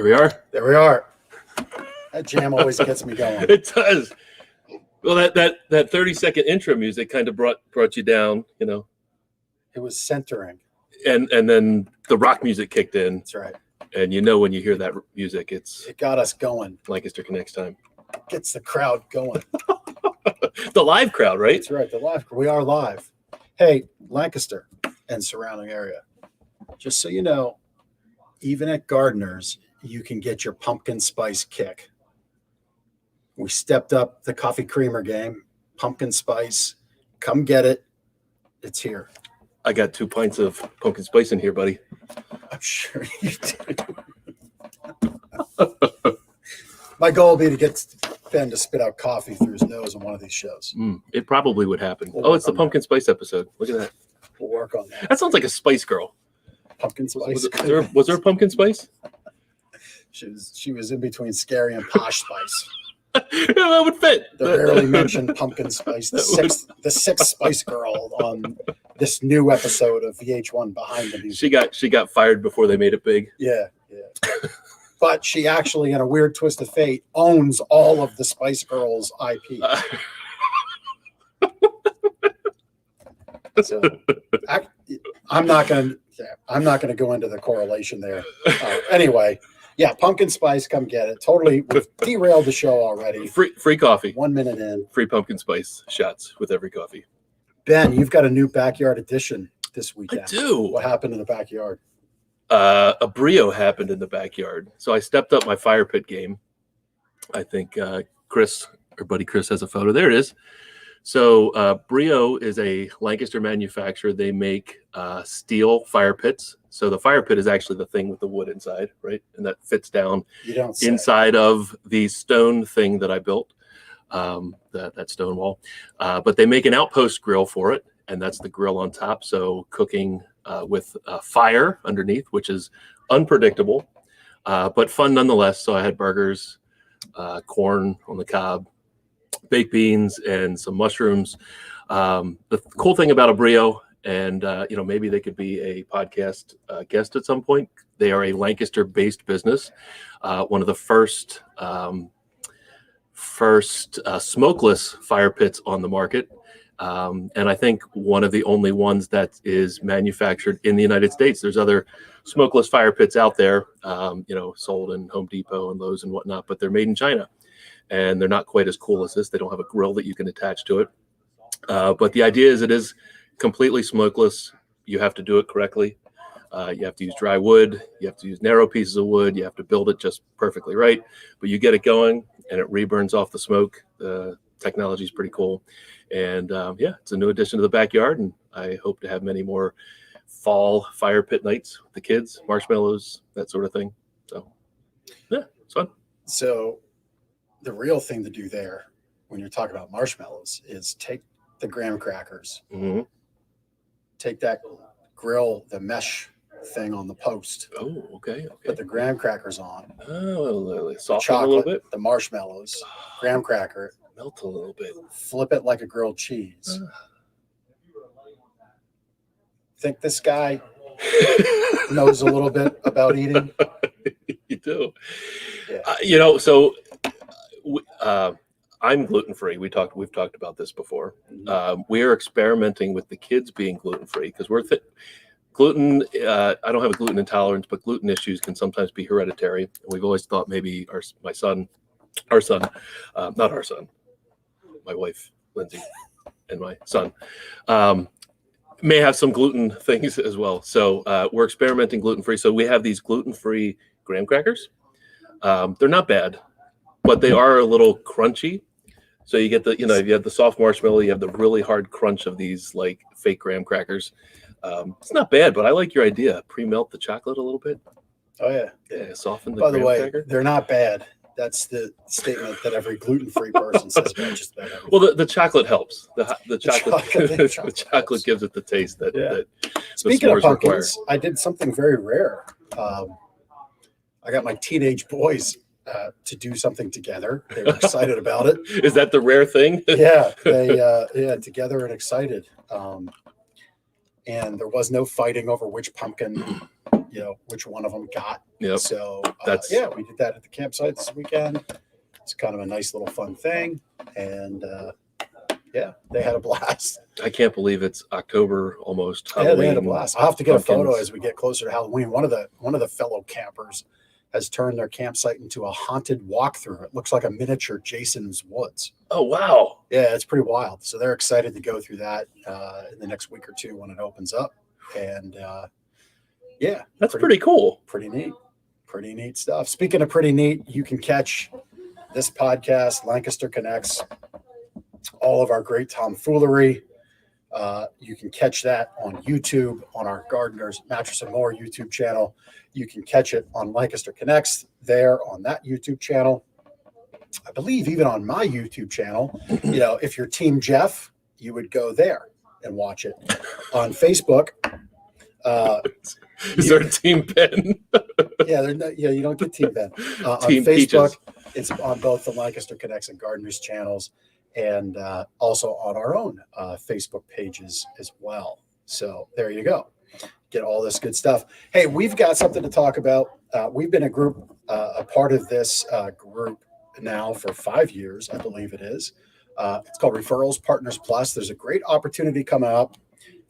we are. There we are. That jam always gets me going. It does. Well, that 30-second intro music kind of brought you down, you know. It was centering. And then the rock music kicked in. That's right. And you know when you hear that music, it got us going. Lancaster Connects time. Gets the crowd going. The live crowd, right? That's right. The live. We are live. Hey, Lancaster and surrounding area. Just so you know, even at Gardner's, you can get your pumpkin spice kick. We stepped up the coffee creamer game. Pumpkin spice. Come get it. It's here. I got 2 pints of pumpkin spice in here, buddy. I'm sure you do. My goal will be to get Ben to spit out coffee through his nose on one of these shows. It probably would happen. It's the pumpkin spice episode. Look at that. We'll work on that. That sounds like a Spice Girl. Pumpkin spice. Was there a pumpkin spice? She was in between scary and posh spice. That would fit. The rarely mentioned pumpkin spice. The sixth Spice Girl on this new episode of VH1 Behind the Music. She got fired before they made it big. Yeah. But she actually, in a weird twist of fate, owns all of the Spice Girls IP. So I'm not going to go into the correlation there. Anyway, yeah, pumpkin spice, come get it. Totally, we've derailed the show already. Free coffee. 1 minute in. Free pumpkin spice shots with every coffee. Ben, you've got a new backyard edition this weekend. I do. What happened in the backyard? A brio happened in the backyard. So I stepped up my fire pit game. I think Chris, our buddy Chris, has a photo. There it is. So Brio is a Lancaster manufacturer. They make steel fire pits. So the fire pit is actually the thing with the wood inside, right? And that fits down inside of the stone thing that I built, that stone wall. But they make an outpost grill for it, and that's the grill on top. So cooking with fire underneath, which is unpredictable, but fun nonetheless. So I had burgers, corn on the cob, baked beans, and some mushrooms. The cool thing about a Brio, and maybe they could be a podcast guest at some point. They are a Lancaster-based business, one of the first smokeless fire pits on the market, and I think one of the only ones that is manufactured in the United States. There's other smokeless fire pits out there, sold in Home Depot and Lowe's and whatnot, but they're made in China. And they're not quite as cool as this. They don't have a grill that you can attach to it. But the idea is it is completely smokeless. You have to do it correctly. You have to use dry wood. You have to use narrow pieces of wood. You have to build it just perfectly right. But you get it going, and it reburns off the smoke. The technology is pretty cool. And, it's a new addition to the backyard. And I hope to have many more fall fire pit nights with the kids, marshmallows, that sort of thing. So, yeah, it's fun. So the real thing to do there when you're talking about marshmallows is take the graham crackers, take that grill, the mesh thing on the post. Oh, okay. Put the graham crackers on. Oh, soften chocolate, a little bit. The marshmallows, graham cracker. Melt a little bit. Flip it like a grilled cheese. Think this guy knows a little bit about eating? You do. Yeah. So I'm gluten-free. We've talked about this before. We are experimenting with the kids being gluten-free because gluten. I don't have a gluten intolerance, but gluten issues can sometimes be hereditary. And we've always thought maybe not our son, my wife Lindsay, and my son may have some gluten things as well. So we're experimenting gluten-free. So we have these gluten-free graham crackers. They're not bad, but they are a little crunchy. So you get you have the soft marshmallow, you have the really hard crunch of these like fake graham crackers. It's not bad, but I like your idea. Pre-melt the chocolate a little bit. Oh yeah. Yeah, soften the By the graham way, cracker. They're not bad. That's the statement that every gluten-free person says about just about everything. Well, the chocolate helps. The chocolate chocolate gives it the taste that. Yeah. that Speaking the of s'mores pumpkins, require. I did something very rare. I got my teenage boys to do something together. They were excited about it. Is that the rare thing? Yeah, they together and excited. And there was no fighting over which pumpkin, which one of them got. Yep. So That's we did that at the campsite this weekend. It's kind of a nice little fun thing, and they had a blast. I can't believe it's October almost. Yeah, Halloween, they had a blast. I'll have to get pumpkins. a photo as we get closer to Halloween. One of the fellow campers has turned their campsite into a haunted walkthrough. It looks like a miniature Jason's Woods. Oh, wow. Yeah, it's pretty wild. So they're excited to go through that in the next week or two when it opens up. And that's pretty cool. Pretty neat. Pretty neat stuff. Speaking of pretty neat, you can catch this podcast, Lancaster Connects, all of our great tomfoolery. You can catch that on YouTube, on our Gardeners Mattress and More YouTube channel. You can catch it on Lancaster Connects there on that YouTube channel. I believe even on my YouTube channel, if you're Team Jeff, you would go there and watch it. On Facebook. Is there a Team Ben? You don't get Team Ben. On Team Facebook, Peaches. it's on both the Lancaster Connects and Gardeners channels, and also on our own Facebook pages as well. So there you go. Get all this good stuff. Hey, we've got something to talk about. We've been a part of this group now for 5 years, I believe it is. It's called Referrals Partners Plus. There's a great opportunity coming up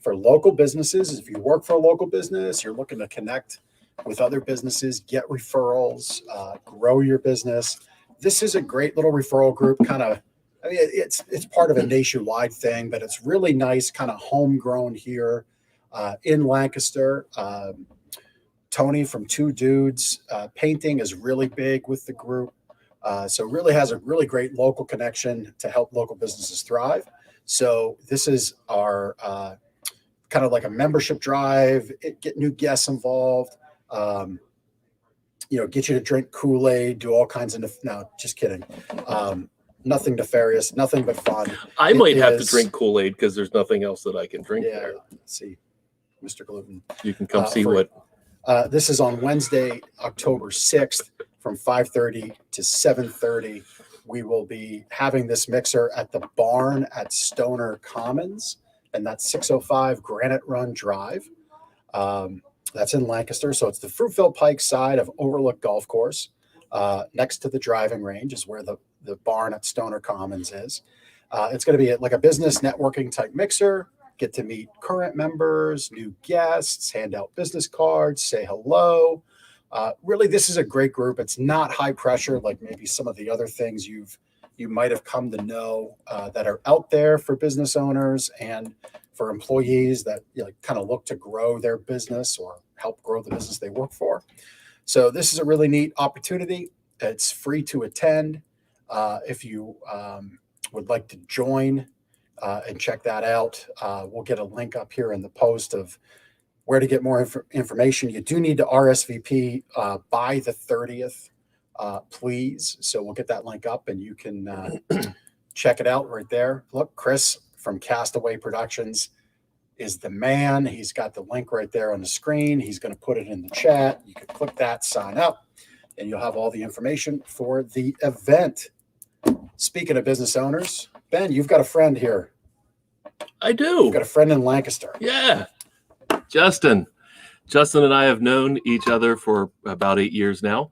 for local businesses. If you work for a local business, you're looking to connect with other businesses, get referrals, grow your business. This is a great little referral group, it's part of a nationwide thing, but it's really nice, kind of homegrown here in Lancaster. Tony from Two Dudes Painting is really big with the group. So really has a really great local connection to help local businesses thrive. So this is our kind of like a membership drive, get new guests involved, get you to drink Kool-Aid, do all kinds of, no, just kidding. Nothing nefarious, nothing but fun. I might have to drink Kool-Aid because there's nothing else that I can drink there. Let's see, Mr. Gluten. You can come see what. This is on Wednesday, October 6th from 5:30 to 7:30. We will be having this mixer at the barn at Stoner Commons, and that's 605 Granite Run Drive. That's in Lancaster. So it's the Fruitville Pike side of Overlook Golf Course. Next to the driving range is where the barn at Stoner Commons is. It's going to be like a business networking type mixer. Get to meet current members, new guests, hand out business cards, say hello. Really, this is a great group. It's not high pressure like maybe some of the other things you might have come to know that are out there for business owners and for employees that kind of look to grow their business or help grow the business they work for. So this is a really neat opportunity. It's free to attend. If you would like to join and check that out, we'll get a link up here in the post of where to get more information. You do need to RSVP by the 30th, please. So we'll get that link up and you can check it out right there. Look, Chris from Castaway Productions is the man. He's got the link right there on the screen. He's going to put it in the chat. You can click that, sign up, and you'll have all the information for the event. Speaking of business owners, Ben, you've got a friend here. I do. You've got a friend in Lancaster. Yeah. Justin and I have known each other for about 8 years now.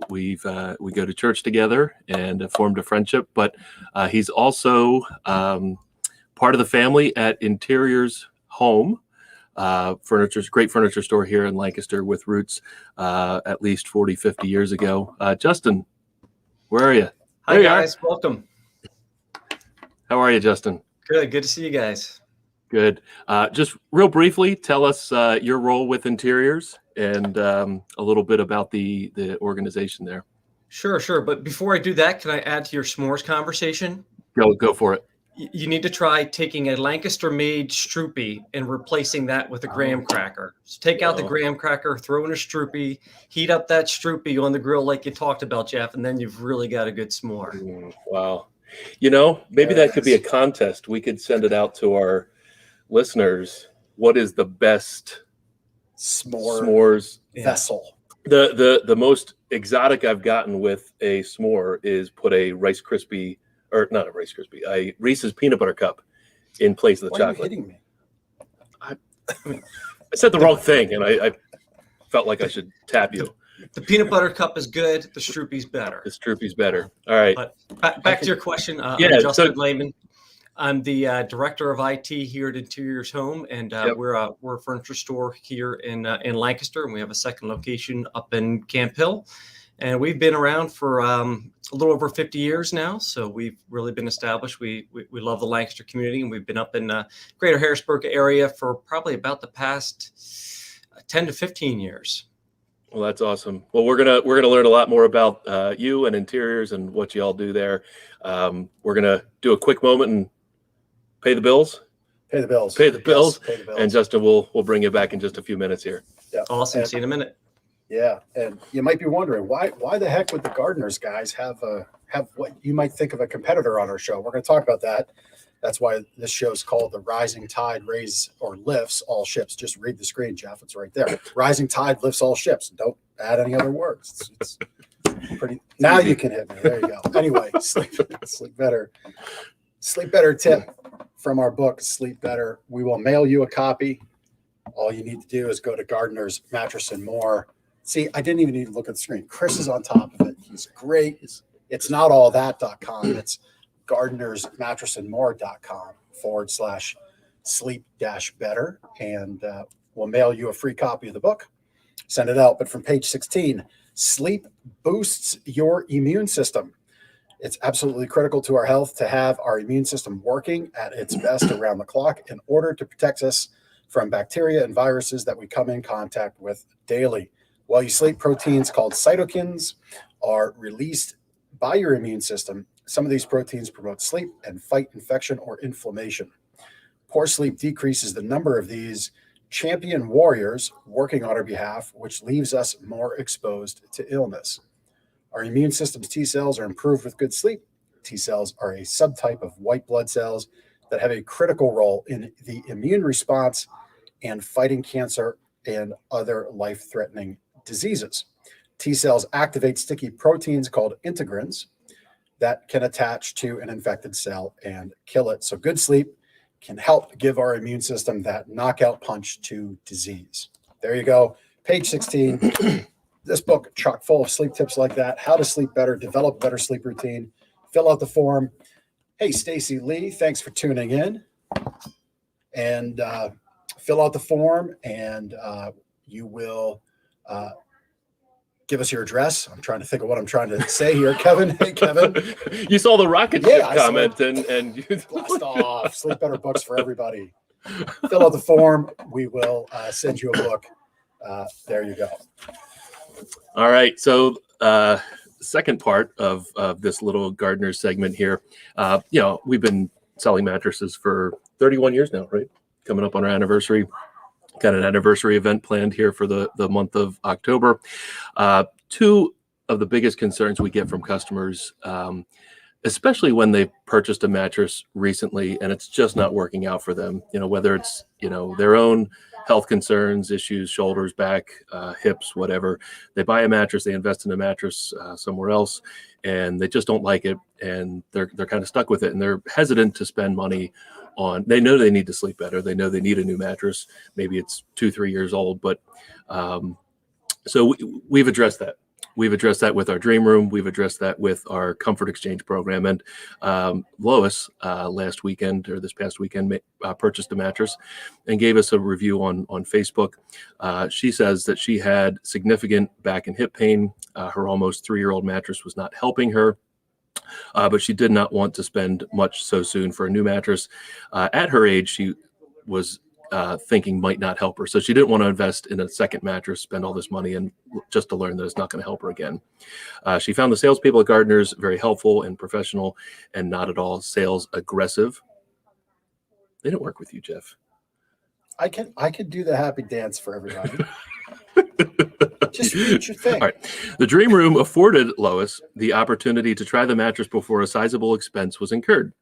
We go to church together and formed a friendship, but he's also part of the family at Interiors Home, great furniture store here in Lancaster with roots at least 40, 50 years ago. Justin, where are you? Hi, guys. Welcome. How are you, Justin? Good to see you guys. Good. Just real briefly, tell us your role with Interiors and a little bit about the organization there. Sure. But before I do that, can I add to your s'mores conversation? Go for it. You need to try taking a Lancaster-made Stroopy and replacing that with a graham cracker. So take out the graham cracker, throw in a Stroopy, heat up that Stroopy on the grill like you talked about, Jeff, and then you've really got a good s'more. Wow. Maybe that could be a contest. We could send it out to our listeners. What is the best s'mores vessel? The most exotic I've gotten with a s'more is put a Reese's peanut butter cup in place of the chocolate. Are you hitting me? I said the wrong thing, and I felt like I should tap you. The peanut butter cup is good. The Stroopy's better. The Stroopy's better. All right. But back to your question. Yeah, I'm Justin Lehman. I'm the director of IT here at Interiors Home, and we're a furniture store here in Lancaster, and we have a second location up in Camp Hill. And we've been around for a little over 50 years now, so we've really been established. We love the Lancaster community, and we've been up in Greater Harrisburg area for probably about the past 10 to 15 years. Well, that's awesome. Well, we're gonna learn a lot more about you and interiors and what you all do there. We're gonna do a quick moment and pay the bills. Pay the bills. Pay the bills. Yes, pay the bills. And Justin, we'll bring you back in just a few minutes here. Yeah. Awesome. See you in a minute. Yeah, and you might be wondering why the heck would the Gardeners guys have what you might think of a competitor on our show? We're going to talk about that. That's why this show is called The Rising Tide Lifts All Ships. Just read the screen, Jeff. It's right there. Rising Tide lifts all ships. Don't add any other words. It's pretty. Now you can hit me. There you go. Anyway, sleep better. Sleep better tip from our book, Sleep Better. We will mail you a copy. All you need to do is go to Gardeners Mattress and More. See, I didn't even need to look at the screen. Chris is on top of it. He's great. It's not all that.com. It's gardenersmattressandmore.com/sleep-better. And we'll mail you a free copy of the book. Send it out. But from page 16, sleep boosts your immune system. It's absolutely critical to our health to have our immune system working at its best around the clock in order to protect us from bacteria and viruses that we come in contact with daily. While you sleep, proteins called cytokines are released by your immune system. Some of these proteins promote sleep and fight infection or inflammation. Poor sleep decreases the number of these champion warriors working on our behalf, which leaves us more exposed to illness. Our immune system's T cells are improved with good sleep. T cells are a subtype of white blood cells that have a critical role in the immune response and fighting cancer and other life-threatening diseases. T cells activate sticky proteins called integrins that can attach to an infected cell and kill it. So good sleep can help give our immune system that knockout punch to disease. There you go. Page 16. This book chock full of sleep tips like that. How to sleep better, develop a better sleep routine. Fill out the form. Hey, Stacy Lee, thanks for tuning in. And fill out the form, and you will give us your address. I'm trying to think of what I'm trying to say here. Kevin, hey, Kevin. You saw the rocket ship comment and you blast off. Sleep better books for everybody. Fill out the form. We will send you a book. There you go. All right. So second part of this little gardener segment here, we've been selling mattresses for 31 years now, right? Coming up on our anniversary. Got an anniversary event planned here for the month of October. Two of the biggest concerns we get from customers, especially when they've purchased a mattress recently and it's just not working out for them, whether it's, their own health concerns, issues, shoulders, back, hips, whatever. They buy a mattress, they invest in a mattress somewhere else, and they just don't like it. And they're kind of stuck with it, and they're hesitant to spend money on. They know they need to sleep better. They know they need a new mattress. Maybe it's 2-3 years old, but so we've addressed that. We've addressed that with our Dream Room. We've addressed that with our Comfort Exchange program. And Lois last weekend or this past weekend purchased a mattress and gave us a review on Facebook. She says that she had significant back and hip pain. Her almost 3-year-old mattress was not helping her. But she did not want to spend much so soon for a new mattress. At her age, she was thinking might not help her. So she didn't want to invest in a second mattress, spend all this money, and just to learn that it's not going to help her again. She found the salespeople at Gardeners very helpful and professional and not at all sales aggressive. They didn't work with you, Jeff. I can do the happy dance for everybody. Just read your thing. All right. The Dream Room afforded Lois the opportunity to try the mattress before a sizable expense was incurred.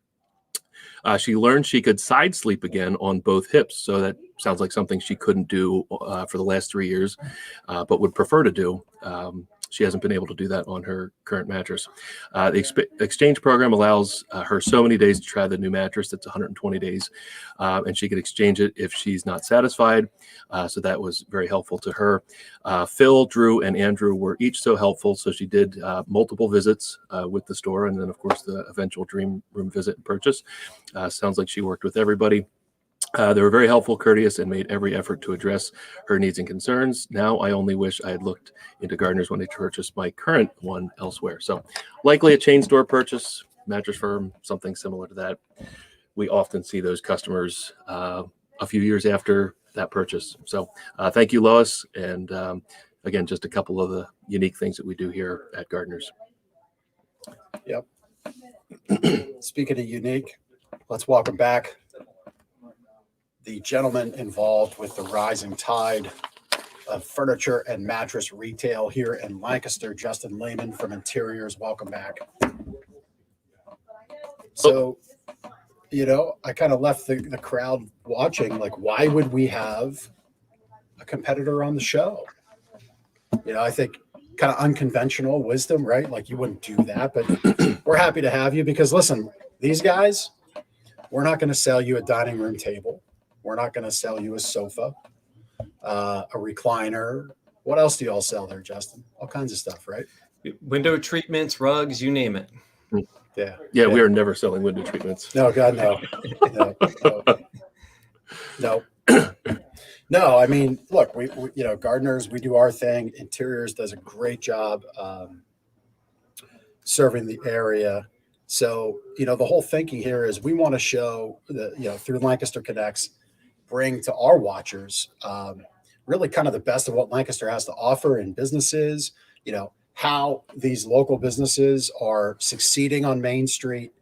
She learned she could side sleep again on both hips. So that sounds like something she couldn't do for the last 3 years, but would prefer to do. she hasn't been able to do that on her current mattress. The exchange program allows her so many days to try the new mattress. That's 120 days, and she can exchange it if she's not satisfied. So that was very helpful to her. Phil, Drew, and Andrew were each so helpful. So she did multiple visits with the store, and then of course the eventual dream room visit and purchase. Sounds like she worked with everybody. They were very helpful, courteous, and made every effort to address her needs and concerns. Now I only wish I had looked into Gardner's when I purchased my current one elsewhere. So likely a chain store purchase, mattress firm, something similar to that. We often see those customers a few years after that purchase. So thank you, Lois. And again, just a couple of the unique things that we do here at Gardner's. Yep. Speaking of unique, let's welcome back the gentleman involved with the rising tide of furniture and mattress retail here in Lancaster, Justin Lehman from Interiors. Welcome back. So, I kind of left the crowd watching, like, why would we have a competitor on the show? I think kind of unconventional wisdom, right? Like, you wouldn't do that, but we're happy to have you because, listen, these guys, we're not going to sell you a dining room table. We're not going to sell you a sofa, a recliner. What else do you all sell there, Justin? All kinds of stuff, right? Window treatments, rugs, you name it. Yeah, we are never selling window treatments. No, God, no. No, I mean, look, we Gardner's, we do our thing. Interiors does a great job serving the area. So, the whole thinking here is we want to show through Lancaster Connects, bring to our watchers really kind of the best of what Lancaster has to offer in businesses, how these local businesses are succeeding on Main Street.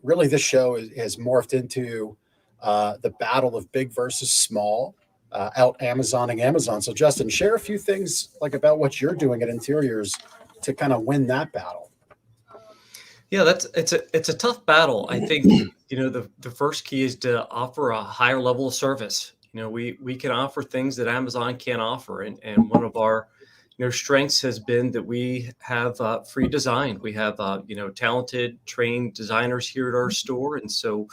Really this show has morphed into the battle of big versus small, out Amazoning Amazon. So Justin, share a few things like about what you're doing at Interiors to kind of win that battle. Yeah, it's a tough battle. I think, the first key is to offer a higher level of service. We can offer things that Amazon can't offer. And one of our, strengths has been that we have free design. We have, talented, trained designers here at our store. And so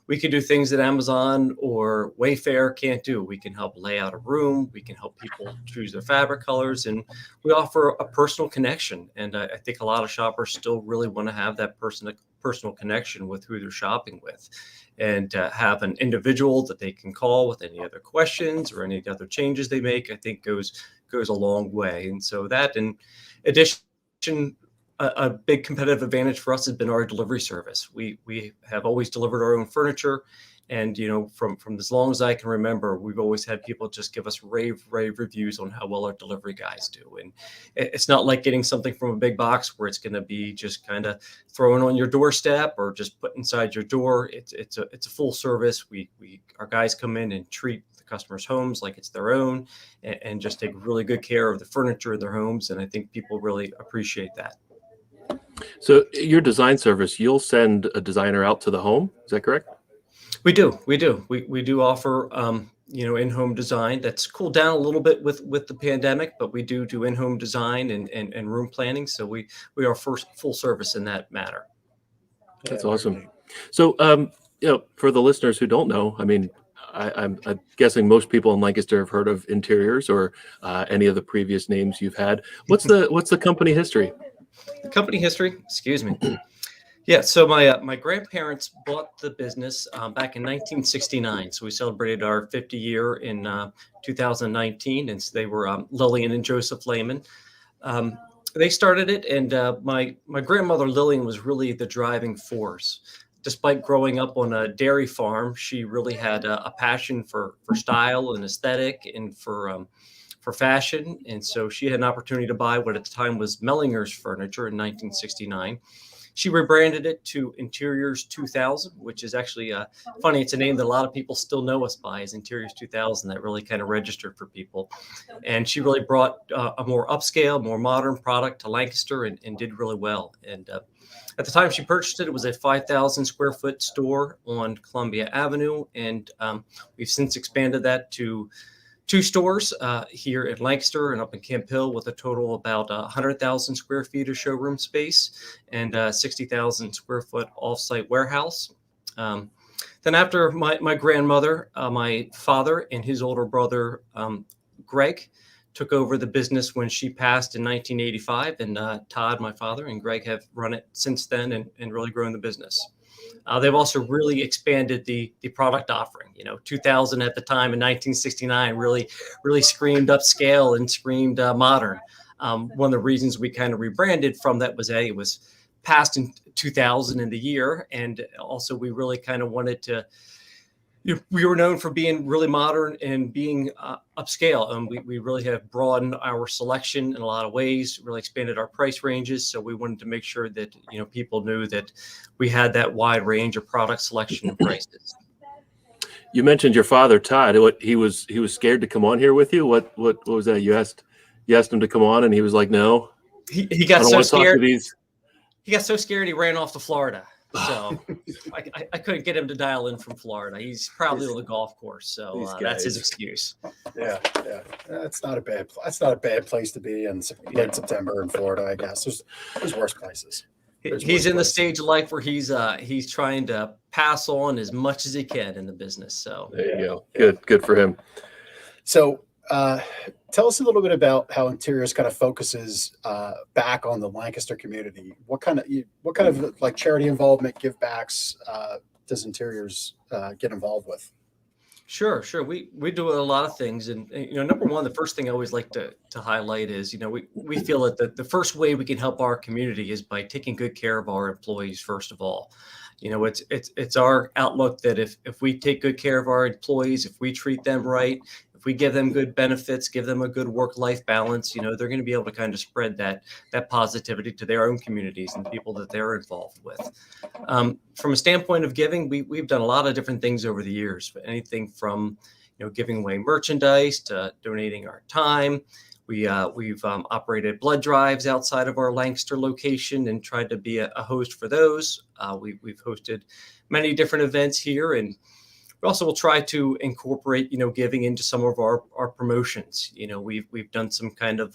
we can do things that Amazon or Wayfair can't do. We can help lay out a room. We can help people choose their fabric colors, and we offer a personal connection. And I think a lot of shoppers still really want to have that personal connection with who they're shopping with, and have an individual that they can call with any other questions or any other changes they make. I think goes a long way. And so that, in addition, a big competitive advantage for us has been our delivery service. We have always delivered our own furniture. And, from as long as I can remember, we've always had people just give us rave reviews on how well our delivery guys do. And it's not like getting something from a big box where it's going to be just kind of thrown on your doorstep or just put inside your door. It's a full service. Our guys come in and treat the customers' homes like it's their own, and just take really good care of the furniture in their homes. And I think people really appreciate that. So your design service, you'll send a designer out to the home. Is that correct? We do. We do offer, in-home design. That's cooled down a little bit with the pandemic, but we do in-home design and room planning. So we are first full service in that matter. That's awesome. So, for the listeners who don't know, I mean, I'm guessing most people in Lancaster have heard of Interiors or any of the previous names you've had. What's the company history? The company history, excuse me. Yeah, so my grandparents bought the business back in 1969. So we celebrated our 50 year in 2019, and so they were Lillian and Joseph Lehman. They started it, and my grandmother Lillian was really the driving force. Despite growing up on a dairy farm, she really had a passion for style and aesthetic and for fashion. And so she had an opportunity to buy what at the time was Mellinger's Furniture in 1969. She rebranded it to Interiors 2000, which is actually funny. It's a name that a lot of people still know us by, is Interiors 2000. That really kind of registered for people. And she really brought a more upscale, more modern product to Lancaster and did really well. And at the time she purchased it, it was a 5,000 square foot store on Columbia Avenue. And we've since expanded that to 2 stores here in Lancaster and up in Camp Hill, with a total of about 100,000 square feet of showroom space and 60,000 square foot offsite warehouse. Then after my grandmother, my father and his older brother, Greg, took over the business when she passed in 1985. And Todd, my father, and Greg have run it since then and really grown the business. They've also really expanded the product offering. 2000 at the time in 1969 really screamed upscale and screamed modern. One of the reasons we kind of rebranded from that was it was passed in 2000 in the year, and also we really kind of wanted to. We were known for being really modern and being upscale, and we really have broadened our selection in a lot of ways, really expanded our price ranges. So we wanted to make sure that people knew that we had that wide range of product selection and prices. You mentioned your father, Todd. What he was scared to come on here with you. What was that? You asked him to come on, and he was like, "No." He got I don't so want to talk to scared. these. He got so scared he ran off to Florida. So I couldn't get him to dial in from Florida. He's probably on the golf course, so that's his excuse. Yeah. That's not a bad place to be in late September in Florida, I guess. There's worse places. He's in the stage of life where he's trying to pass on as much as he can in the business. So there you go. Good for him. So tell us a little bit about how Interiors kind of focuses back on the Lancaster community. What kind of like charity involvement, give backs does Interiors get involved with? Sure. We do a lot of things, and number one, the first thing I always like to highlight is we feel that the first way we can help our community is by taking good care of our employees. First of all, it's our outlook that if we take good care of our employees, if we treat them right, if we give them good benefits, give them a good work-life balance, they're going to be able to kind of spread that positivity to their own communities and the people that they're involved with. From a standpoint of giving, we've done a lot of different things over the years, anything from giving away merchandise to donating our time. We've operated blood drives outside of our Lancaster location and tried to be a host for those. We've hosted many different events here, and we also will try to incorporate, giving into some of our promotions. We've done some kind of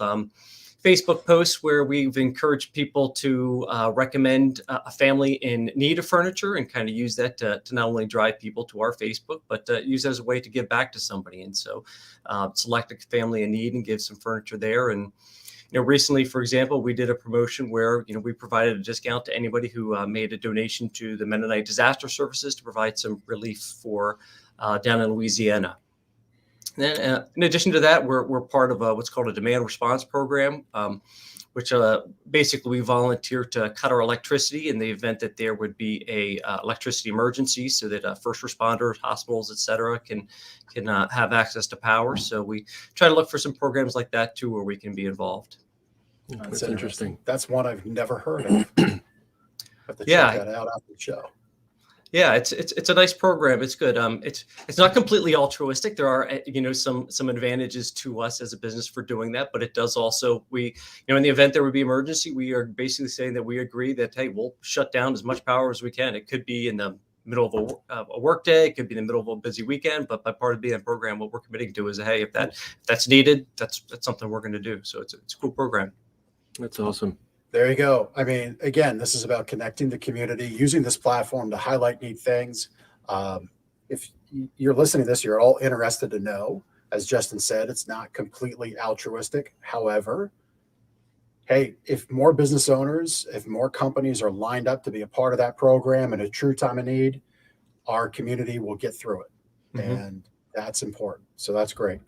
Facebook posts where we've encouraged people to recommend a family in need of furniture and kind of use that to not only drive people to our Facebook, but use it as a way to give back to somebody. And so select a family in need and give some furniture there. And recently, for example, we did a promotion where, we provided a discount to anybody who made a donation to the Mennonite Disaster Services to provide some relief for down in Louisiana. And then, in addition to that, we're part of what's called a demand response program, which basically we volunteer to cut our electricity in the event that there would be a electricity emergency, so that first responders, hospitals, et cetera, can have access to power. So we try to look for some programs like that too, where we can be involved. That's interesting. That's one I've never heard of. Have to check that out after the show. Yeah, it's a nice program. It's good. It's not completely altruistic. There are some advantages to us as a business for doing that, but it does also in the event there would be emergency, we are basically saying that we agree that hey, we'll shut down as much power as we can. It could be in the middle of a work day, it could be in the middle of a busy weekend, but by part of being a program, what we're committing to is hey, if that's needed, that's something we're going to do. So it's a cool program. That's awesome. There you go. I mean, again, this is about connecting the community, using this platform to highlight neat things. If you're listening to this, you're all interested to know, as Justin said, it's not completely altruistic. However, hey, if more business owners, if more companies are lined up to be a part of that program in a true time of need, our community will get through it. Mm-hmm. And that's important. So that's great.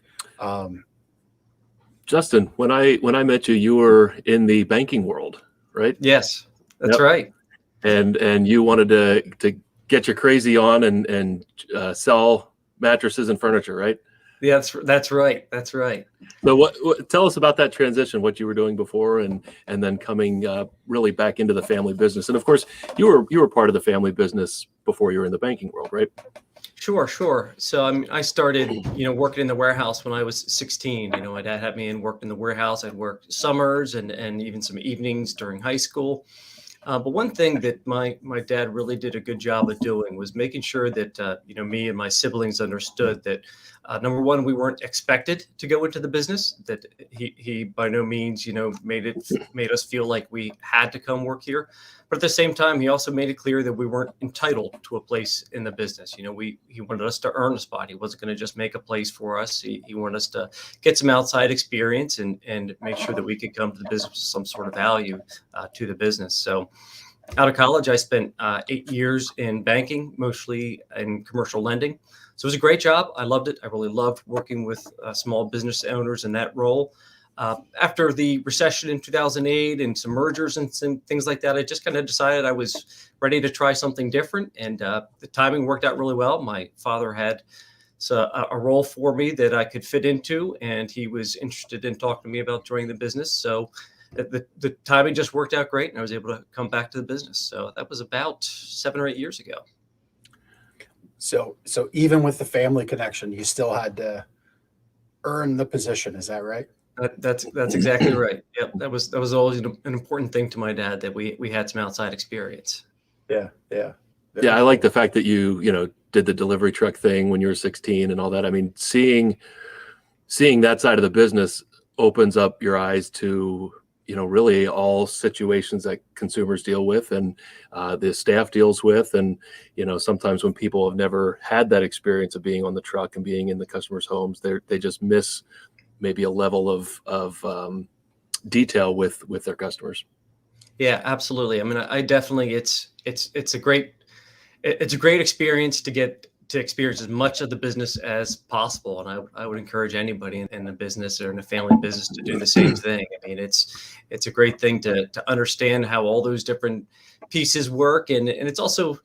Justin, when I met you, you were in the banking world, right? Yes, that's right. And you wanted to get your crazy on and sell mattresses and furniture, right? Yeah, that's right. That's right. So what tell us about that transition, what you were doing before and then coming really back into the family business. And of course, you were part of the family business before you were in the banking world, right? Sure. So I started, working in the warehouse when I was 16. My dad had me and worked in the warehouse. I'd worked summers and even some evenings during high school. But one thing that my dad really did a good job of doing was making sure that me and my siblings understood that number one, we weren't expected to go into the business. That he by no means made us feel like we had to come work here. But at the same time, he also made it clear that we weren't entitled to a place in the business. He wanted us to earn a spot. He wasn't going to just make a place for us. He wanted us to get some outside experience and make sure that we could come to the business with some sort of value to the business. So out of college, I spent 8 years in banking, mostly in commercial lending. So it was a great job. I loved it. I really loved working with small business owners in that role. After the recession in 2008 and some mergers and some things like that, I just kind of decided I was ready to try something different. And the timing worked out really well. My father had a role for me that I could fit into, and he was interested in talking to me about joining the business. So the timing just worked out great, and I was able to come back to the business. So that was about 7 or 8 years ago. So even with the family connection, you still had to earn the position. Is that right? That's exactly right. Yep, that was always an important thing to my dad, that we had some outside experience. Yeah. Yeah, I like the fact that you did the delivery truck thing when you were 16 and all that. I mean, seeing that side of the business opens up your eyes to really all situations that consumers deal with and the staff deals with. And, sometimes when people have never had that experience of being on the truck and being in the customers' homes, they just miss maybe a level of detail with their customers. Yeah, absolutely. I mean, I definitely, it's a great experience to get to experience as much of the business as possible. And I would encourage anybody in the business or in a family business to do the same thing. I mean, it's a great thing to understand how all those different pieces work. And it's also,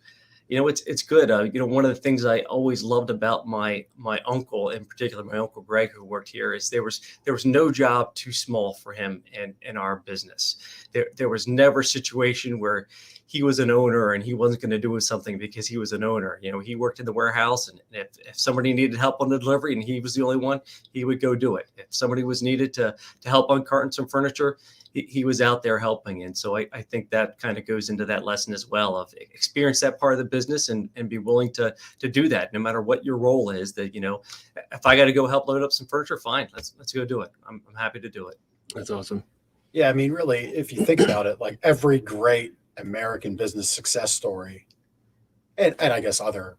it's good. One of the things I always loved about my uncle, in particular, my uncle Greg, who worked here, is there was no job too small for him in our business. There was never a situation where he was an owner and he wasn't going to do something because he was an owner. He worked in the warehouse, and if somebody needed help on the delivery and he was the only one, he would go do it. If somebody was needed to help uncarton some furniture, he was out there helping. And so I think that kind of goes into that lesson as well, of experience that part of the business and be willing to do that, no matter what your role is. That, if I got to go help load up some furniture, fine, let's go do it. I'm happy to do it. That's awesome. Yeah. I mean, really, if you think about it, like every great American business success story, and I guess other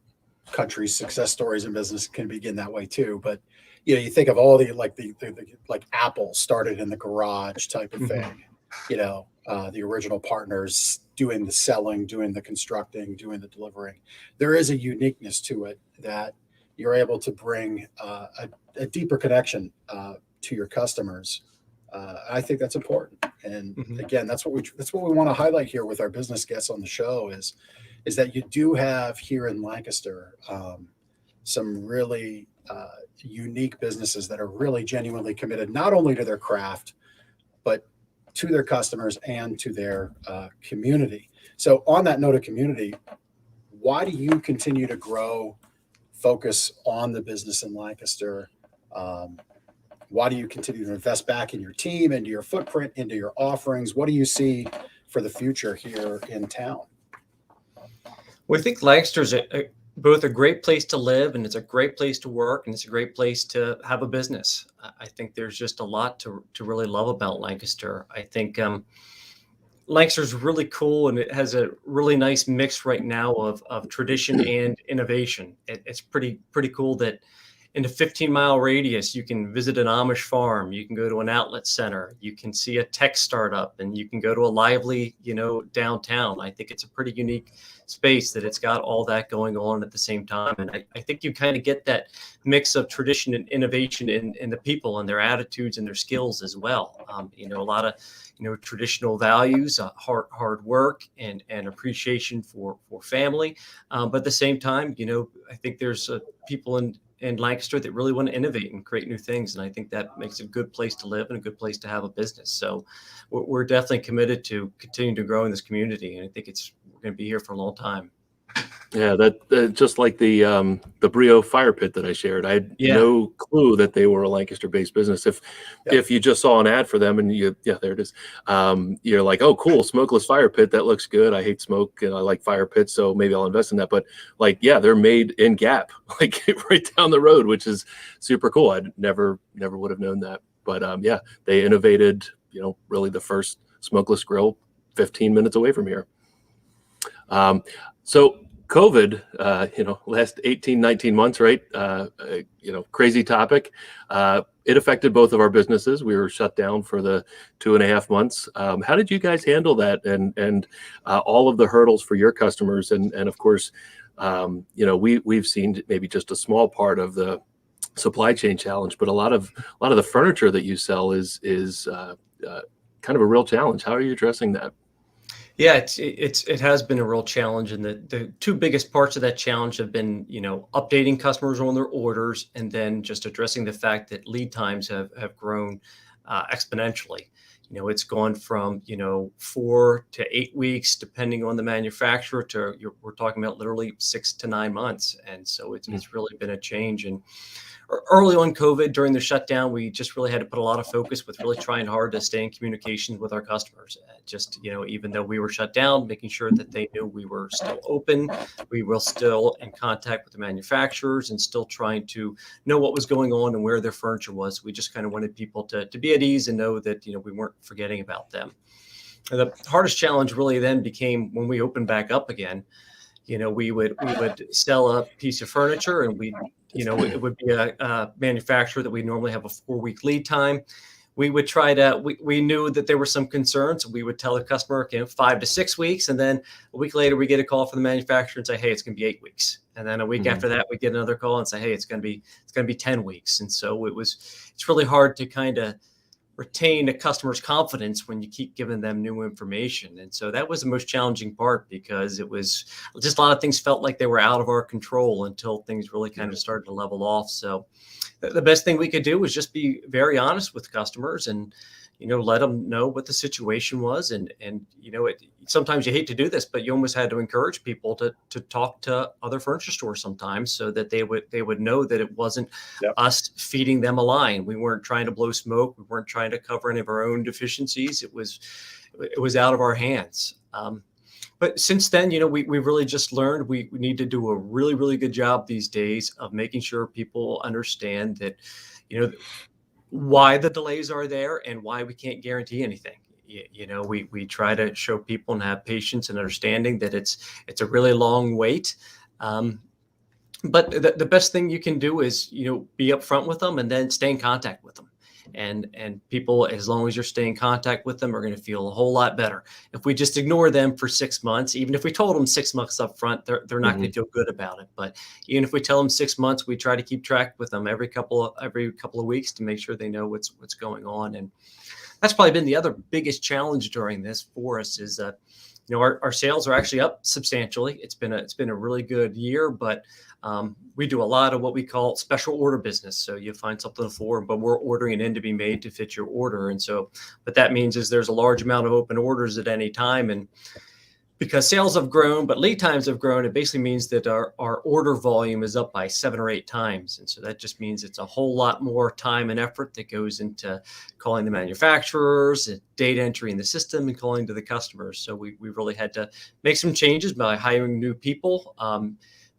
countries' success stories in business can begin that way too. But you think of all the like Apple started in the garage type of thing. The original partners doing the selling, doing the constructing, doing the delivering. There is a uniqueness to it that you're able to bring a deeper connection to your customers. I think that's important. And again, that's what we want to highlight here with our business guests on the show is that you do have here in Lancaster some really unique businesses that are really genuinely committed, not only to their craft, but to their customers and to their community. So on that note of community, why do you continue to grow, focus on the business in Lancaster? Why do you continue to invest back in your team, into your footprint, into your offerings? What do you see for the future here in town? Well, I think Lancaster's both a great place to live, and it's a great place to work, and it's a great place to have a business. I think there's just a lot to really love about Lancaster. I think Lancaster's really cool, and it has a really nice mix right now of tradition and innovation. It's pretty cool that in a 15-mile radius, you can visit an Amish farm, you can go to an outlet center, you can see a tech startup, and you can go to a lively, downtown. I think it's a pretty unique space that it's got all that going on at the same time. And I think you kind of get that mix of tradition and innovation in the people and their attitudes and their skills as well. A lot of, traditional values, hard work and appreciation for family. But at the same time, I think there's people in Lancaster that really want to innovate and create new things. And I think that makes it a good place to live and a good place to have a business. So we're definitely committed to continuing to grow in this community. And I think we're going to be here for a long time. Yeah, that just like the Brio fire pit that I shared. I had Yeah. no clue that they were a Lancaster-based business. If you just saw an ad for them and there it is. You're like, oh, cool, smokeless fire pit. That looks good. I hate smoke and I like fire pits, so maybe I'll invest in that. But like, yeah, they're made in Gap, like right down the road, which is super cool. I never would have known that. But yeah, they innovated, really the first smokeless grill 15 minutes away from here. So COVID, last 18, 19 months, right? Crazy topic. It affected both of our businesses. We were shut down for the 2.5 months. How did you guys handle that and all of the hurdles for your customers? And of course, we've seen maybe just a small part of the supply chain challenge, but a lot of the furniture that you sell is kind of a real challenge. How are you addressing that? Yeah, it has been a real challenge, and the two biggest parts of that challenge have been, updating customers on their orders, and then just addressing the fact that lead times have grown exponentially. It's gone from 4 to 8 weeks, depending on the manufacturer, to we're talking about literally 6 to 9 months, and so it's really been a change. And early on COVID, during the shutdown, we just really had to put a lot of focus with really trying hard to stay in communication with our customers. Just, even though we were shut down, making sure that they knew we were still open, we were still in contact with the manufacturers and still trying to know what was going on and where their furniture was. We just kind of wanted people to be at ease and know that, we weren't forgetting about them. And the hardest challenge really then became when we opened back up again. We would sell a piece of furniture, and it would be a manufacturer that we normally have a 4-week lead time. We would we knew that there were some concerns. We would tell the customer, 5 to 6 weeks. And then a week later, we get a call from the manufacturer and say, hey, it's going to be 8 weeks. And then a week after that, we get another call and say, hey, it's going to be 10 weeks. And so it's really hard to kind of retain a customer's confidence when you keep giving them new information. And so that was the most challenging part, because it was just a lot of things felt like they were out of our control until things really kind of started to level off. So the best thing we could do was just be very honest with customers and, let them know what the situation was. And sometimes you hate to do this, but you almost had to encourage people to talk to other furniture stores sometimes, so that they would know that it wasn't us feeding them a line. We weren't trying to blow smoke. We weren't trying to cover any of our own deficiencies. It was out of our hands. But since then, we really just learned we need to do a really, really good job these days of making sure people understand that, why the delays are there and why we can't guarantee anything. We try to show people and have patience and understanding that it's a really long wait. But the best thing you can do is, be upfront with them and then stay in contact with them. And people, as long as you're staying in contact with them, are going to feel a whole lot better. If we just ignore them for 6 months, even if we told them 6 months up front, they're not going to feel good about it. But even if we tell them 6 months, we try to keep track with them every couple of weeks to make sure they know what's going on. And that's probably been the other biggest challenge during this for us, is that our sales are actually up substantially. It's been a really good year, but we do a lot of what we call special order business. So you find something on the floor, but we're ordering it in to be made to fit your order. And so what that means is there's a large amount of open orders at any time. And because sales have grown, but lead times have grown, it basically means that our order volume is up by 7 or 8 times. And so that just means it's a whole lot more time and effort that goes into calling the manufacturers, data entry in the system, and calling to the customers. So we really had to make some changes by hiring new people,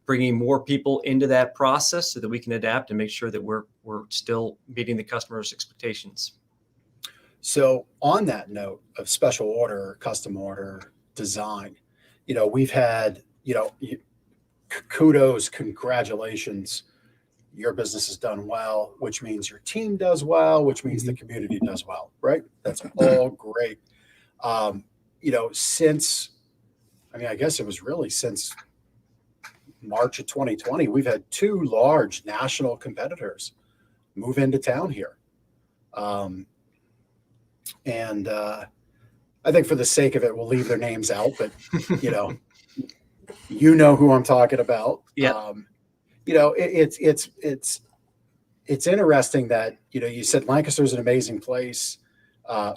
bringing more people into that process so that we can adapt and make sure that we're still meeting the customer's expectations. So on that note of special order, custom order, design, we've had, kudos, congratulations. Your business has done well, which means your team does well, which means the community does well, right? That's all great. I guess it was really since March of 2020, we've had 2 large national competitors move into town here. And I think for the sake of it, we'll leave their names out, but you know who I'm talking about. Yeah. It's interesting that, you said Lancaster's an amazing place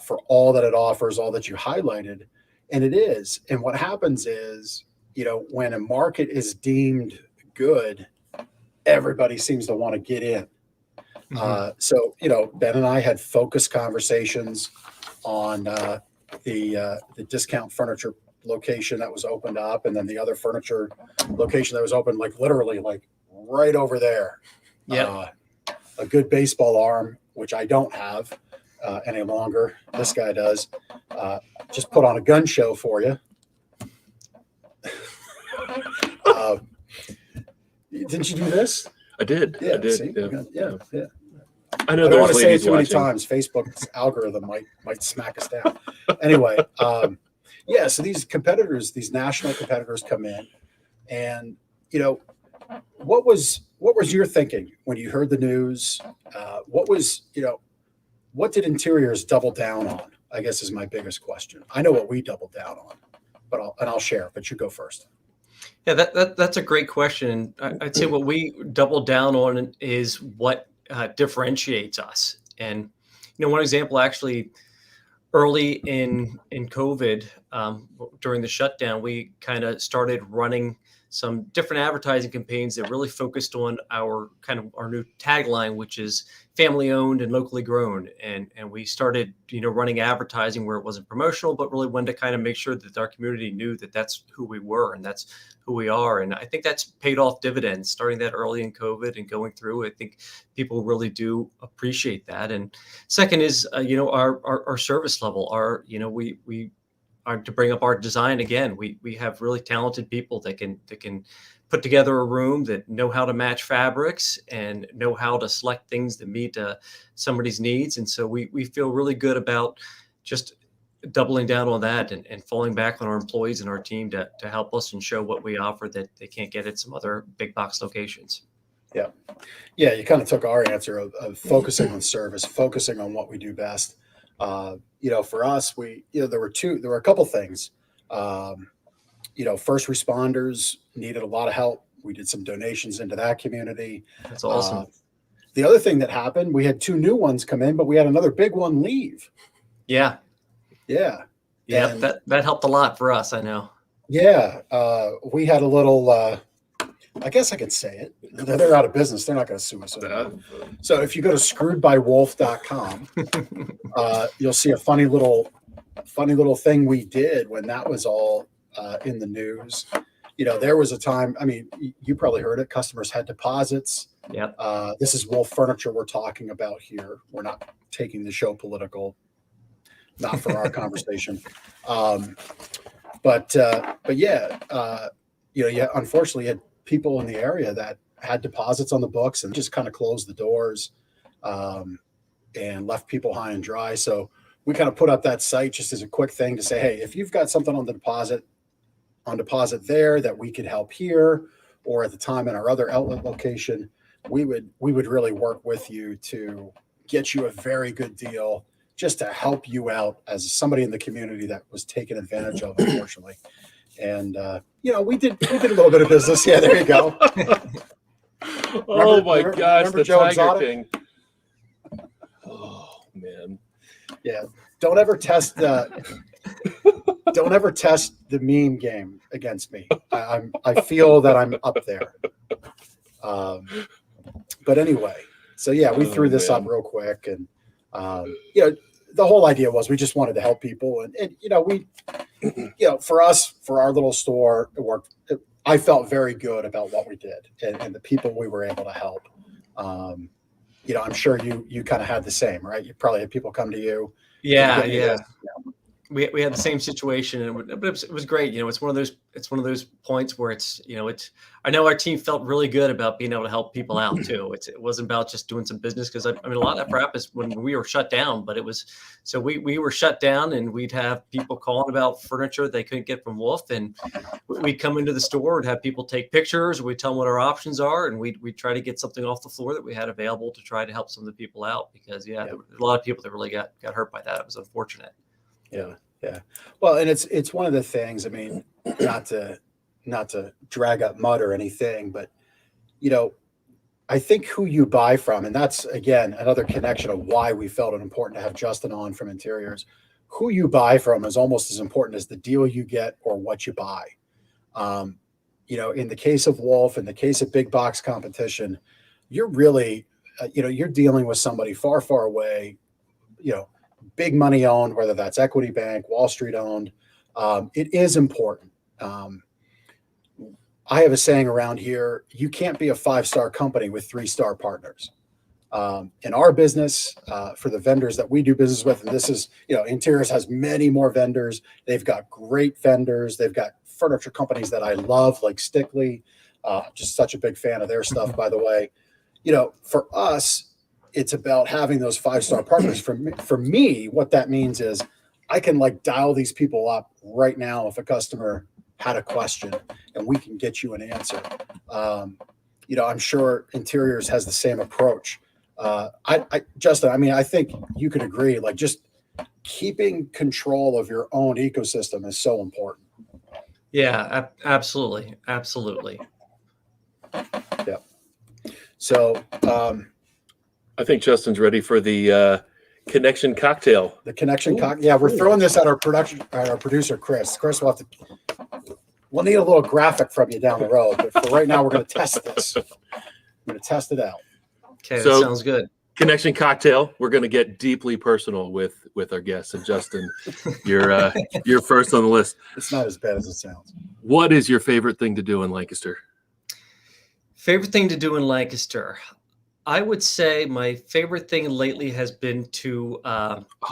for all that it offers, all that you highlighted, and it is. And what happens is when a market is deemed good, everybody seems to want to get in. So, Ben and I had focused conversations on the discount furniture location that was opened up, and then the other furniture location that was open, like literally like right over there. Yeah. A good baseball arm, which I don't have any longer. This guy does. Just put on a gun show for you. Didn't you do this? I did. Yeah, I did. see? Yeah. Yeah. I know I don't want there's to say it ladies too many watching. times. Facebook's algorithm might smack us down. Anyway, so these competitors, these national competitors come in, and what was your thinking when you heard the news? What did Interiors double down on? I guess is my biggest question. I know what we doubled down on, but I'll share. But you go first. Yeah, that's a great question. I'd say what we double down on is what differentiates us. And one example actually early in COVID, during the shutdown, we kind of started running some different advertising campaigns that really focused on our new tagline, which is family owned and locally grown. And we started, running advertising where it wasn't promotional, but really wanted to kind of make sure that our community knew that that's who we were and that's who we are. And I think that's paid off dividends starting that early in COVID and going through. I think people really do appreciate that. And second is, our service level, we are, to bring up our design again, we have really talented people that can put together a room, that know how to match fabrics and know how to select things that meet somebody's needs. And so we feel really good about just doubling down on that and falling back on our employees and our team to help us and show what we offer that they can't get at some other big box locations. Yeah. You kind of took our answer of focusing on service, focusing on what we do best. For us, there were a couple things. First responders needed a lot of help. We did some donations into that community. That's awesome. The other thing that happened, we had 2 new ones come in, but we had another big one leave. Yeah. And that helped a lot for us, I know. We had a little, I guess I could say it. They're out of business. They're not going to sue us. So if you go to screwedbywolf.com, you'll see a funny little thing we did when that was all in the news. There was a time, you probably heard it. Customers had deposits. Yep. This is Wolf Furniture we're talking about here. We're not taking the show political, not for our conversation. Unfortunately, you had people in the area that had deposits on the books and just kind of closed the doors and left people high and dry. So we kind of put up that site just as a quick thing to say, hey, if you've got something on deposit there that we could help here, or at the time in our other outlet location, we would really work with you to get you a very good deal, just to help you out as somebody in the community that was taken advantage of, unfortunately. And we did a little bit of business. Yeah, there you go. Gosh, the Joe Tiger Exotic? King. Oh man. Yeah. Don't ever test the meme game against me. I feel that I'm up there. But anyway, so yeah, we threw this up real quick, and the whole idea was we just wanted to help people, and for us, for our little store, it worked. I felt very good about what we did and the people we were able to help. I'm sure you kind of had the same, right? You probably had people come to you. Yeah. We had the same situation, but it was great. It's one of those points where I know our team felt really good about being able to help people out too. It wasn't about just doing some business, because a lot of that crap is when we were shut down, but we were shut down, and we'd have people calling about furniture they couldn't get from Wolf, and we'd come into the store and have people take pictures. We'd tell them what our options are, and we'd try to get something off the floor that we had available to try to help some of the people out, because there were a lot of people that really got hurt by that. It was unfortunate. Yeah. Well, and it's one of the things, not to drag up mud or anything, but I think who you buy from, and that's again another connection of why we felt it important to have Justin on from Interiors. Who you buy from is almost as important as the deal you get or what you buy. In the case of Wolf, in the case of big box competition, you're really, you're dealing with somebody far, far away, big money owned, whether that's equity bank, Wall Street owned. It is important. I have a saying around here, you can't be a 5-star company with 3-star partners. In our business, for the vendors that we do business with, and this is, Interiors has many more vendors. They've got great vendors. They've got furniture companies that I love, like Stickley. Just such a big fan of their stuff, by the way. For us, it's about having those 5-star partners. For me, what that means is I can dial these people up right now if a customer had a question, and we can get you an answer. I'm sure Interiors has the same approach. Justin, I think you could agree, just keeping control of your own ecosystem is so important. Yeah, absolutely. Absolutely. Yeah. So, I think Justin's ready for the connection cocktail. The connection cocktail. Yeah, we're throwing this at our producer, Chris. Chris, we'll need a little graphic from you down the road, but for right now, we're going to test this. I'm going to test it out. Okay, that sounds good. Connection cocktail. We're going to get deeply personal with our guests. And Justin, you're first on the list. It's not as bad as it sounds. What is your favorite thing to do in Lancaster? Favorite thing to do in Lancaster? I would say my favorite thing lately has been to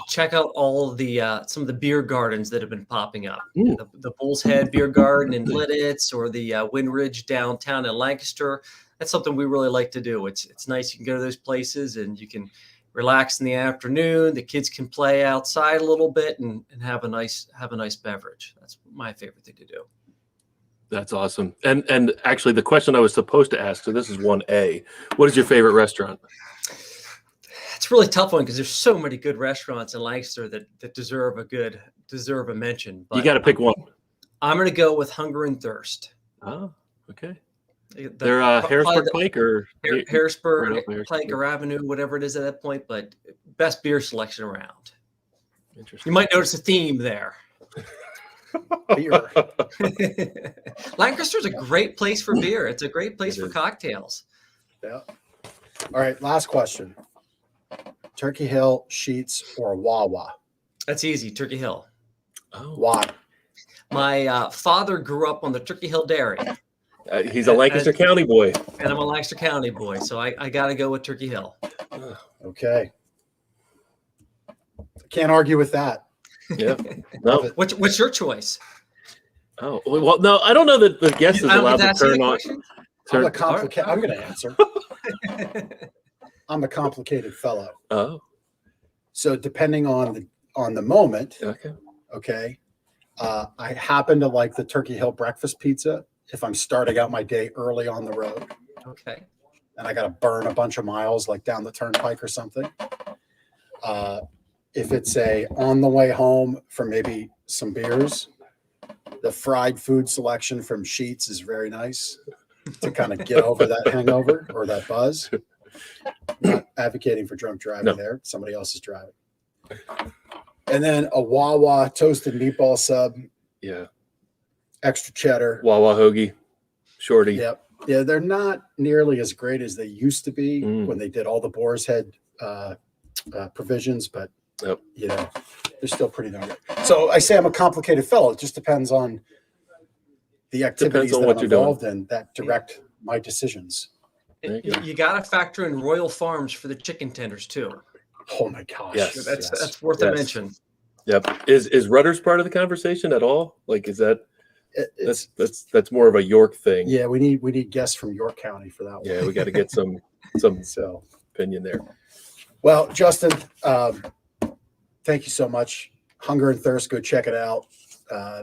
check out all of the some of the beer gardens that have been popping up. The Bull's Head Beer Garden in Lidditz, or the Windridge downtown in Lancaster. That's something we really like to do. It's nice. You can go to those places and you can relax in the afternoon. The kids can play outside a little bit and have a nice beverage. That's my favorite thing to do. That's awesome. And actually, the question I was supposed to ask, so this is 1A. What is your favorite restaurant? It's a really tough one because there's so many good restaurants in Lancaster that deserve a mention. But you got to pick one. I'm going to go with Hunger and Thirst. Oh, okay. They're Harrisburg Pike or Harrisburg Pike or Avenue, whatever it is at that point. But best beer selection around. Interesting. You might notice a theme there. Beer. Lancaster's a great place for beer. It's a great place for cocktails. Yeah. All right. Last question. Turkey Hill, Sheets, or Wawa? That's easy. Turkey Hill. Oh. Why? My father grew up on the Turkey Hill Dairy. He's a Lancaster County boy. And I'm a Lancaster County boy. So I got to go with Turkey Hill. Okay. Can't argue with that. Yeah. No. What's your choice? Oh, well, no, I don't know that the guest is allowed to turn on. I'm going to answer. I'm a complicated fellow. Oh. So depending on the moment, okay, I happen to like the Turkey Hill breakfast pizza if I'm starting out my day early on the road. Okay. And I got to burn a bunch of miles down the turnpike or something. If it's on the way home for maybe some beers, the fried food selection from Sheets is very nice to kind of get over that hangover or that buzz. Not advocating for drunk driving there. Somebody else is driving. And then a Wawa toasted meatball sub. Yeah. Extra cheddar. Wawa hoagie. Shorty. Yep. Yeah, they're not nearly as great as they used to be when they did all the Boar's Head provisions, but they're still pretty darn good. So I say I'm a complicated fellow. It just depends on the activities that I'm involved in that direct my decisions. You got to factor in Royal Farms for the chicken tenders too. Oh my gosh. Yes. That's worth a mention. Yep. Is Rutter's part of the conversation at all? Is that that's more of a York thing? Yeah, we need guests from York County for that one. Yeah, we got to get some opinion there. Well, Justin, thank you so much. Hunger and Thirst, go check it out.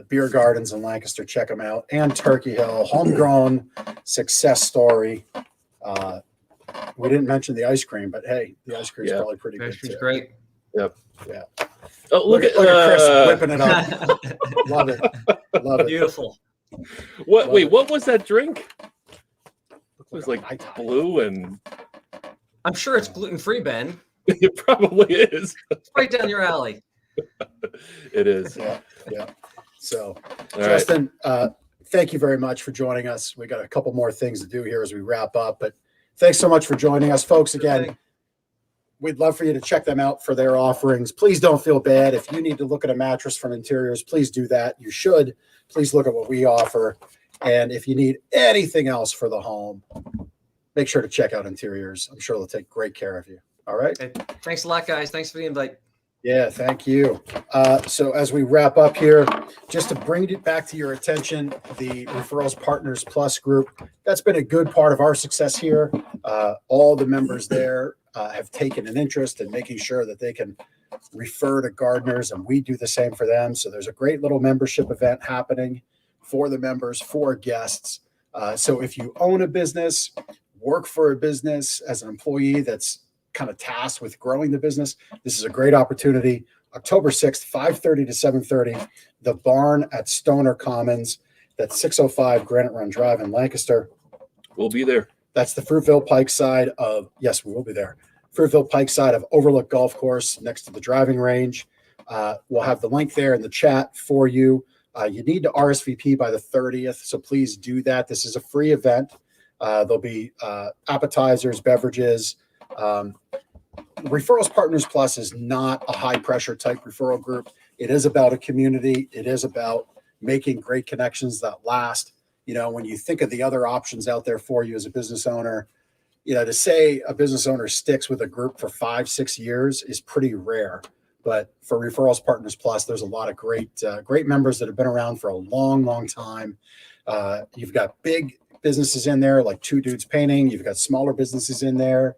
Beer Gardens in Lancaster, check them out. And Turkey Hill, homegrown success story. We didn't mention the ice cream, but hey, the ice cream is probably pretty good. Ice cream's great. Yep. Yeah. Oh, look at Chris whipping it up. Love it. Love it. Beautiful. What was that drink? It was blue and I'm sure it's gluten-free, Ben. It probably is. It's right down your alley. It is. Yeah. So, all Justin, thank you very much for joining us. We got a couple more things to do here as we wrap up, but thanks so much for joining us, folks. Again, we'd love for you to check them out for their offerings. Please don't feel bad. If you need to look at a mattress from Interiors, please do that. You should. Please look at what we offer. And if you need anything else for the home, make sure to check out Interiors. I'm sure they'll take great care of you. All right. Okay. Thanks a lot, guys. Thanks for the invite. Yeah, thank you. So as we wrap up here, just to bring it back to your attention, the Referrals Partners Plus group, that's been a good part of our success here. All the members there have taken an interest in making sure that they can refer to gardeners, and we do the same for them. So there's a great little membership event happening for the members, for guests. So if you own a business, work for a business as an employee that's kind of tasked with growing the business, this is a great opportunity. October 6th, 5:30 to 7:30, the barn at Stoner Commons. That's 605 Granite Run Drive in Lancaster. We'll be there. That's the Fruitville Pike side of, yes, we will be there. Fruitville Pike side of Overlook Golf Course next to the driving range. We'll have the link there in the chat for you. You need to RSVP by the 30th, so please do that. This is a free event. There'll be appetizers, beverages. Referrals Partners Plus is not a high pressure type referral group. It is about a community. It is about making great connections that last. You know, when you think of the other options out there for you as a business owner, you know, to say a business owner sticks with a group for 5-6 years is pretty rare. But for Referrals Partners Plus, there's a lot of great members that have been around for a long, long time. You've got big businesses in there like Two Dudes Painting. You've got smaller businesses in there.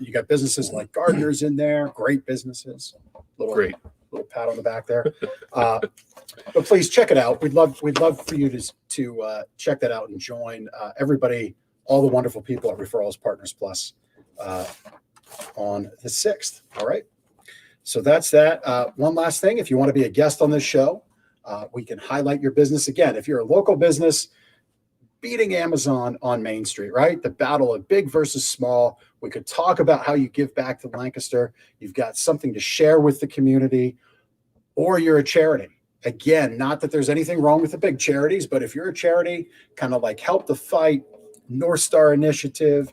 You got businesses like gardeners in there, great businesses. Little pat on the back there. But please check it out. We'd love for you to check that out and join everybody, all the wonderful people at Referrals Partners Plus on the 6th. All right. So that's that. One last thing. If you want to be a guest on this show, we can highlight your business. Again, if you're a local business, beating Amazon on Main Street, right? The battle of big versus small. We could talk about how you give back to Lancaster. You've got something to share with the community, or you're a charity. Again, not that there's anything wrong with the big charities, but if you're a charity, kind of like Help the Fight, North Star Initiative,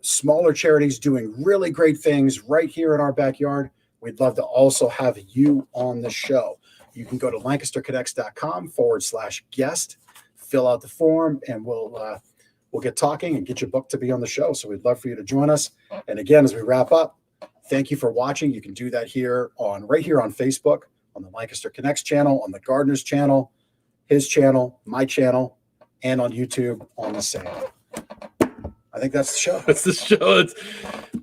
smaller charities doing really great things right here in our backyard, we'd love to also have you on the show. You can go to lancasterconnects.com/guest, fill out the form, and we'll get talking and get you booked to be on the show. So we'd love for you to join us. And again, as we wrap up, thank you for watching. You can do that right here on Facebook, on the Lancaster Connects channel, on the Gardeners channel, his channel, my channel, and on YouTube on the same. I think that's the show. That's the show. It's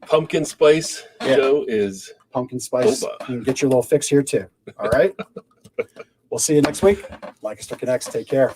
pumpkin spice show is pumpkin spice. Boba. You can get your little fix here too. All right. We'll see you next week. Lancaster Connects. Take care.